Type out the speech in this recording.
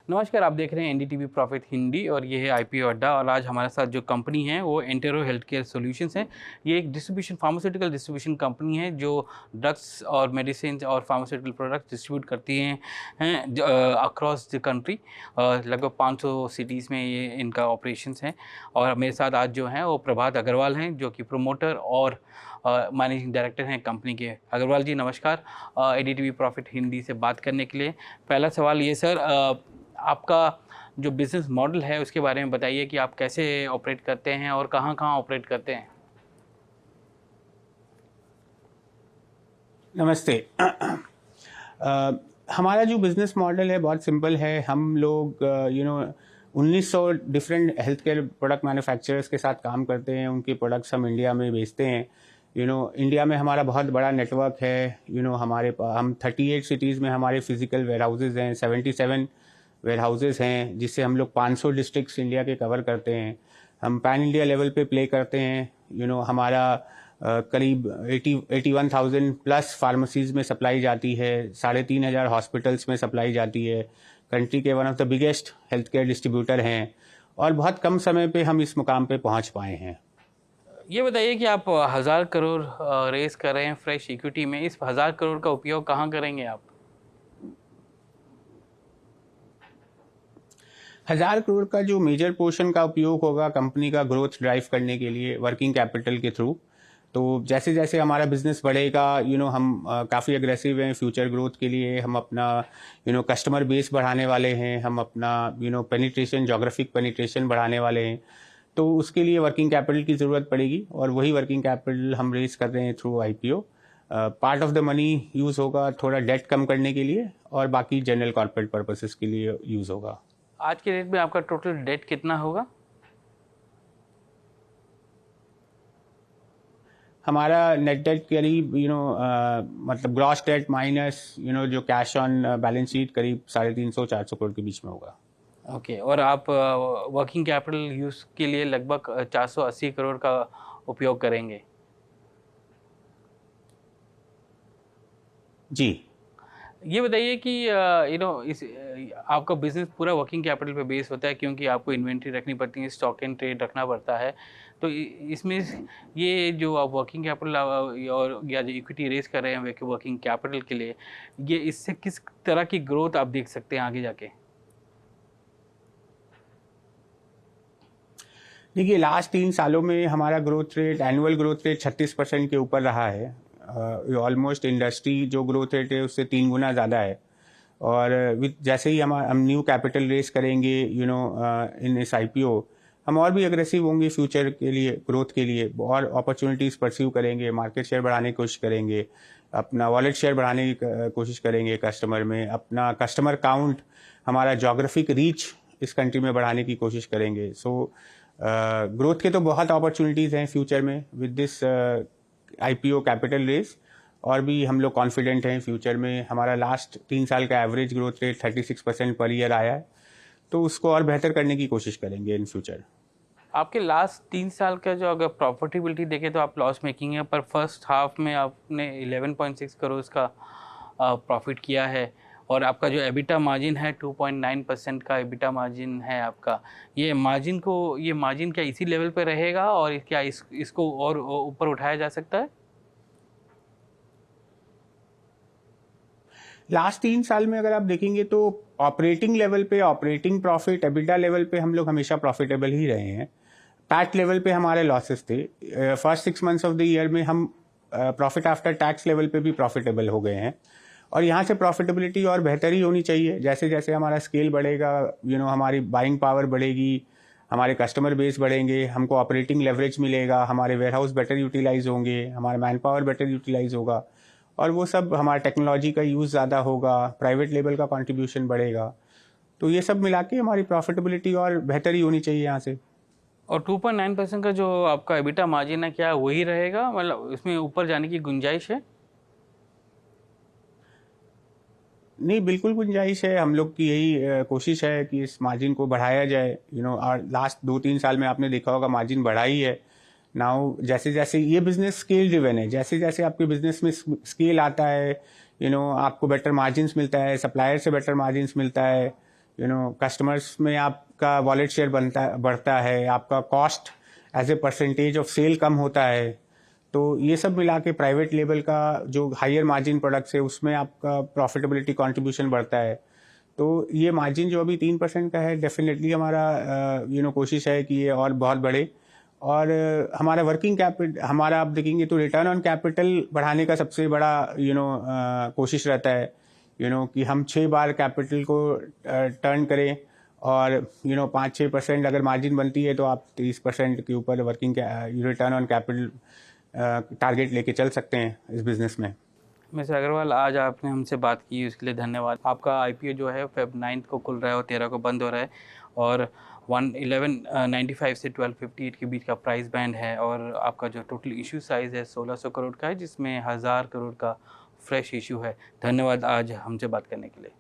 नमस्कार, आप देख रहे हैं एनडीटीवी प्रॉफिट हिंदी और ये है आईपीओ अड्डा। और आज हमारे साथ जो कंपनी है वो एंटेरो हेल्थ केयर सॉल्यूशंस है। ये एक फार्मास्यूटिकल डिस्ट्रीब्यूशन कंपनी है जो ड्रग्स और मेडिसिन और फार्मास्यूटिकल प्रोडक्ट्स डिस्ट्रीब्यूट करती हैं अक्रॉस द कंट्री। लगभग 500 सिटीज़ में ये इनका ऑपरेशंस हैं। और मेरे साथ आज जो हैं वो प्रभात अग्रवाल हैं जो कि प्रोमोटर और मैनेजिंग डायरेक्टर हैं कंपनी के। अग्रवाल जी नमस्कार, एनडीटीवी प्रॉफिट हिंदी से बात करने के लिए। पहला सवाल ये सर, आपका जो बिज़नेस मॉडल है उसके बारे में बताइए कि आप कैसे ऑपरेट करते हैं और कहाँ ऑपरेट करते हैं। नमस्ते। हमारा जो बिज़नेस मॉडल है बहुत सिंपल है। हम लोग 1900 different health care product manufacturers के साथ काम करते हैं। उनके प्रोडक्ट्स हम इंडिया में बेचते हैं। इंडिया में हमारा बहुत बड़ा नेटवर्क है। हम 38 सिटीज़ में हमारे फिजिकल वेयर हाउसेज हैं, 77 वेयर हाउसेज हैं, जिससे हम लोग 500 डिस्ट्रिक्ट्स इंडिया के कवर करते हैं। हम पैन इंडिया लेवल पे प्ले करते हैं। हमारा करीब 81,000 प्लस फार्मेसीज़ में सप्लाई जाती है, 3,500 हॉस्पिटल्स में सप्लाई जाती है। कंट्री के one of the biggest health care distributor हैं और बहुत कम समय पे हम इस मुकाम पे पहुंच पाए हैं। ये बताइए कि आप 1000 करोड़ रेस कर रहे हैं फ्रेश इक्विटी में। इस 1000 करोड़ का उपयोग कहाँ करेंगे आप? 1000 करोड़ का जो मेजर पोर्शन का उपयोग होगा कंपनी का ग्रोथ ड्राइव करने के लिए वर्किंग कैपिटल के थ्रू। तो जैसे जैसे हमारा बिजनेस बढ़ेगा हम काफ़ी अग्रेसिव हैं फ्यूचर ग्रोथ के लिए। हम अपना कस्टमर बेस बढ़ाने वाले हैं। हम अपना पेनिट्रेशन, जोग्राफिक पेनिट्रेशन बढ़ाने वाले हैं। तो उसके लिए वर्किंग कैपिटल की ज़रूरत पड़ेगी और वही वर्किंग कैपिटल हम रेज कर रहे हैं through IPO. Part of the money use होगा थोड़ा डेट कम करने के लिए और बाकी जनरल कॉर्पोरेट पर्पसेस के लिए यूज़ होगा। आज के डेट में आपका टोटल डेट कितना होगा? हमारा नेट डेट करीब मतलब ग्रॉस डेट माइनस जो कैश ऑन बैलेंस शीट करीब 350-400 करोड़ के बीच में होगा। ओके। और आप वर्किंग कैपिटल यूज़ के लिए लगभग 480 करोड़ का उपयोग करेंगे। जी। ये बताइए कि इस आपका बिजनेस पूरा वर्किंग कैपिटल पे बेस होता है क्योंकि आपको इन्वेंट्री रखनी पड़ती है, स्टॉक एंड ट्रेड रखना पड़ता है। तो इसमें ये जो आप वर्किंग कैपिटल और या जो इक्विटी रेस कर रहे हैं वर्किंग कैपिटल के लिए, ये इससे किस तरह की ग्रोथ आप देख सकते हैं आगे जाके? देखिए लास्ट 3 सालों में हमारा growth rate, annual growth rate 36% के ऊपर रहा है। ऑलमोस्ट इंडस्ट्री जो ग्रोथ रेट है उससे 3 गुना ज़्यादा है। और जैसे ही हम न्यू कैपिटल रेस करेंगे इन इस आईपीओ, हम और भी अग्रेसिव होंगे फ्यूचर के लिए, ग्रोथ के लिए और अपॉर्चुनिटीज़ परस्यू करेंगे, मार्केट शेयर बढ़ाने की कोशिश करेंगे, अपना वॉलेट शेयर बढ़ाने की कोशिश करेंगे कस्टमर में, अपना कस्टमर काउंट, हमारा जोग्राफिक रीच इस कंट्री में बढ़ाने की कोशिश करेंगे। सो ग्रोथ के तो बहुत अपॉर्चुनिटीज़ हैं फ्यूचर में with this IPO capital race. और भी हम लोग कॉन्फिडेंट हैं फ्यूचर में। हमारा लास्ट 3 साल का average growth rate 36% per year आया है, तो उसको और बेहतर करने की कोशिश करेंगे इन फ्यूचर। आपके लास्ट 3 साल का जो अगर प्रॉफिटेबिलिटी देखें तो आप लॉस मेकिंग है, पर फर्स्ट हाफ में आपने 11.6 करोड़ का प्रॉफिट किया है और आपका जो एबिटा मार्जिन है 2.9% का एबिटा मार्जिन है आपका। ये मार्जिन क्या इसी लेवल पे रहेगा और क्या इसको और ऊपर उठाया जा सकता है? लास्ट 3 साल में अगर आप देखेंगे तो ऑपरेटिंग लेवल पे, ऑपरेटिंग प्रॉफिट, एबिटा लेवल पे हम लोग हमेशा प्रॉफिटेबल ही रहे हैं। पैट लेवल पे हमारे लॉसेस थे। First 6 months of the year में हम प्रॉफिट आफ्टर टैक्स लेवल पे भी प्रॉफिटेबल हो गए हैं और यहाँ से प्रॉफिटेबिलिटी और बेहतर ही होनी चाहिए। जैसे जैसे हमारा स्केल बढ़ेगा, हमारी बाइंग पावर बढ़ेगी, हमारे कस्टमर बेस बढ़ेंगे, हमको ऑपरेटिंग लेवरेज मिलेगा, हमारे वेयर हाउस बेटर यूटिलाइज होंगे, हमारा मैन पावर बेटर यूटिलाइज होगा और वो सब हमारा टेक्नोलॉजी का यूज़ ज़्यादा होगा, प्राइवेट लेवल का कंट्रीब्यूशन बढ़ेगा। तो ये सब मिला के हमारी प्रॉफिटेबिलिटी और बेहतर ही होनी चाहिए यहाँ से। और 2.9% का जो आपका एबिटा मार्जिन है क्या वही रहेगा, मतलब इसमें ऊपर जाने की गुंजाइश है? नहीं, बिल्कुल गुंजाइश है। हम लोग की यही कोशिश है कि इस मार्जिन को बढ़ाया जाए। और लास्ट 2-3 साल में आपने देखा होगा मार्जिन बढ़ा ही है। नाउ जैसे जैसे ये बिजनेस स्केल ड्रिवन है, जैसे जैसे आपके बिजनेस में स्केल आता है, आपको बेटर मार्जिन्स मिलता है, सप्लायर से बेटर मार्जिन्स मिलता है, कस्टमर्स में आपका वॉलेट शेयर बढ़ता है, आपका cost as a percentage of sale कम होता है। तो ये सब मिला के प्राइवेट लेवल का जो हायर मार्जिन प्रोडक्ट्स है उसमें आपका प्रॉफिटेबिलिटी कंट्रीब्यूशन बढ़ता है। तो ये मार्जिन जो अभी 3% का है, डेफिनेटली हमारा कोशिश है कि ये और बहुत बढ़े। और हमारा वर्किंग कैपिटल, हमारा आप देखेंगे तो रिटर्न ऑन कैपिटल बढ़ाने का सबसे बड़ा कोशिश रहता है कि हम 6 बार कैपिटल को टर्न करें और 5-6% अगर मार्जिन बनती है तो आप 30% के ऊपर working return on capital target लेके चल सकते हैं इस बिज़नेस में। मिस्टर अग्रवाल, आज आपने हमसे बात की उसके लिए धन्यवाद। आपका आईपीओ जो है Feb 9 को खुल रहा है और 13 को बंद हो रहा है और 1195 से 1258 के बीच का प्राइस बैंड है और आपका जो टोटल इशू साइज़ है 1600 करोड़ का है, जिसमें 1000 करोड़ का फ्रेश इशू है। धन्यवाद आज हमसे बात करने के लिए।